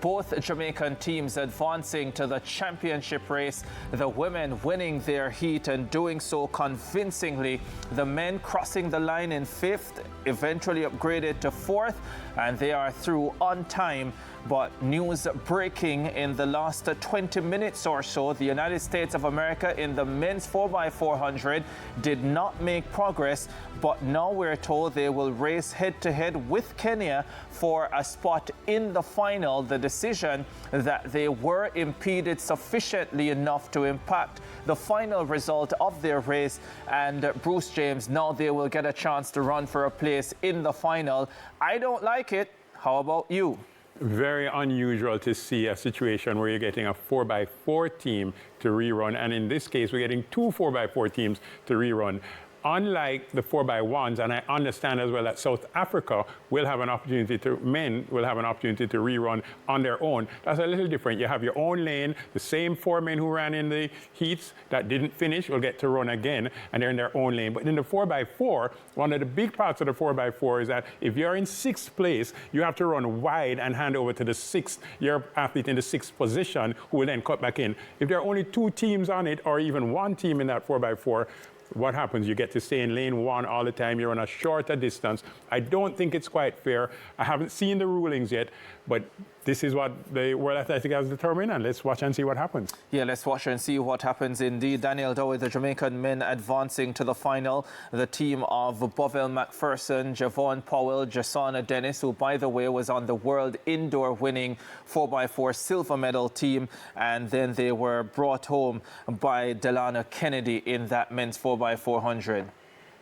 Both Jamaican teams advancing to the championship race, the women winning their heat and doing so convincingly. The men crossing the line in 5th, eventually upgraded to 4th, and they are through on time. But news breaking in the last 20 minutes or so, the United States of America in the men's 4x400 did not make progress, but now we're told they will race head-to-head with Kenya for a spot in the final. The decision that they were impeded sufficiently enough to impact the final result of their race, and Bruce James, now they will get a chance to run for a place in the final. I don't like it. How about you? Very unusual to see a situation where you're getting a 4x4 team to rerun, and in this case, we're getting 2 4x4 teams to rerun. Unlike the 4x1s, and I understand as well that South Africa will have an opportunity to, men will have an opportunity to rerun on their own. That's a little different. You have your own lane, the same 4 men who ran in the heats that didn't finish will get to run again, and they're in their own lane. But in the 4x4, one of the big parts of the 4x4 is that if you're in 6th place, you have to run wide and hand over to the 6th, your athlete in the 6th position, who will then cut back in. If there are only 2 teams on it, or even 1 team in that 4x4, what happens? You get to stay in lane 1 all the time. You're on a shorter distance. I don't think it's quite fair. I haven't seen the rulings yet, but this is what the World Athletics has determined, and let's watch and see what happens. Yeah, let's watch and see what happens indeed. Daniel Dowie, the Jamaican men advancing to the final. The team of Bovell McPherson, Javon Powell, Jasona Dennis, who, by the way, was on the world indoor winning 4x4 silver medal team, and then they were brought home by Delana Kennedy in that men's 4x400.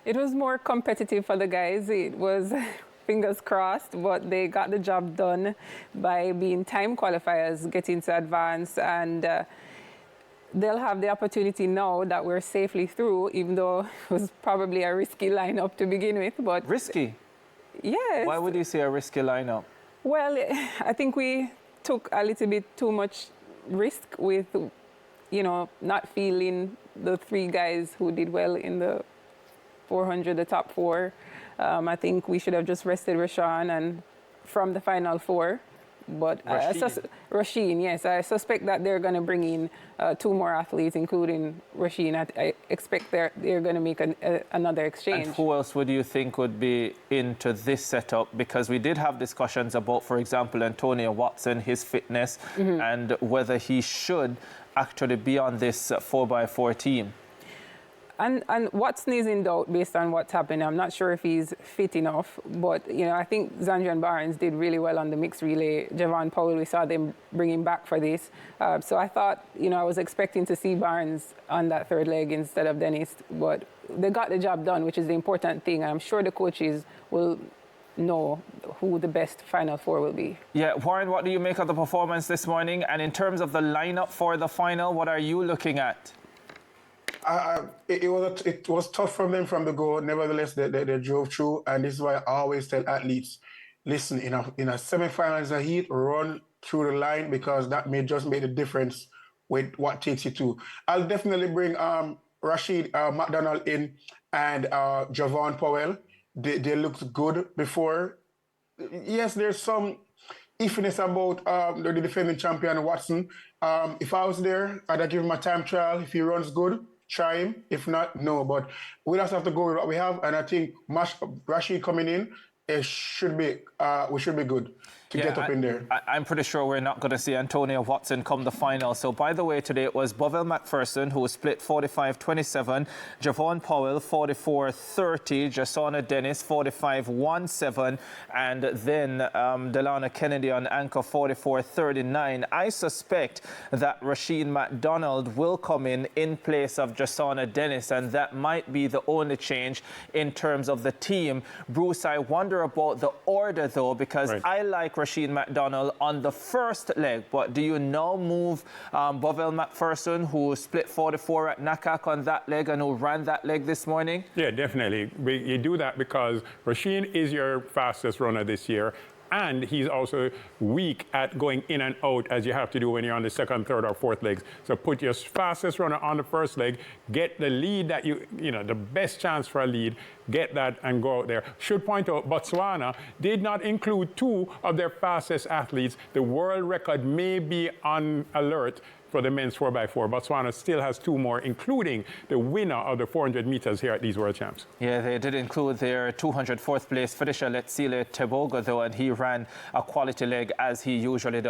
It was more competitive for the guys. It was fingers crossed, but they got the job done by being time qualifiers, getting to advance, and they'll have the opportunity now that we're safely through, even though it was probably a risky lineup to begin with. But risky? Yes. Why would you say a risky lineup? Well, I think we took a little bit too much risk with, you know, not feeling the 3 guys who did well in the 400, the top 4. I think we should have just rested Rashawn and from the final 4. But Rasheen, yes, I suspect that they're going to bring in 2 more athletes, including Rasheen. I expect they're going to make another exchange. And who else would you think would be into this setup? Because we did have discussions about, for example, Antonio Watson, his fitness, and whether he should actually be on this 4x4 team. And Watson is in doubt based on what's happened. I'm not sure if he's fit enough, but you know, I think Zandrian Barnes did really well on the mixed relay. Javon Powell, we saw them bring him back for this. So I thought, you know, I was expecting to see Barnes on that 3rd leg instead of Dennis, but they got the job done, which is the important thing. I'm sure the coaches will know who the best final 4 will be. Yeah, Warren, what do you make of the performance this morning? And in terms of the lineup for the final, what are you looking at? It was tough from them from the go. Nevertheless, they drove through, and this is why I always tell athletes, listen, in a semi-finals a heat, run through the line, because that may just make the difference with what takes you to. I'll definitely bring Rashid McDonald in and Javon Powell. They looked good before. Yes, there's some iffiness about the defending champion Watson. If I was there, I'd give him a time trial. If he runs good, try him. If not, no. But we just have to go with what we have, and I think Rashid coming in, we should be good to get up in there. I'm pretty sure we're not going to see Antonio Watson come the final. So, by the way, today it was Bovell McPherson who split 45-27, Javon Powell 44-30, Jasona Dennis 45-17, and then Delana Kennedy on anchor 44-39. I suspect that Rasheen McDonald will come in place of Jasona Dennis, and that might be the only change in terms of the team. Bruce, I wonder about the order, though, because I like Rasheen McDonald on the first leg, but do you now move Bovell McPherson, who split 44 at Nakak on that leg and who ran that leg this morning? Yeah, definitely. You do that because Rasheen is your fastest runner this year. and he's also weak at going in and out as you have to do when you're on the second, third, or fourth legs. So put your fastest runner on the first leg, get the lead that the best chance for a lead, get that and go out there. Should point out, Botswana did not include 2 of their fastest athletes. The world record may be on alert for the men's 4x4. Botswana still has 2 more, including the winner of the 400 meters here at these World Champs. Yeah, they did include their 204th place finisher, Letsile Tebogo, though, and he ran a quality leg as he usually does.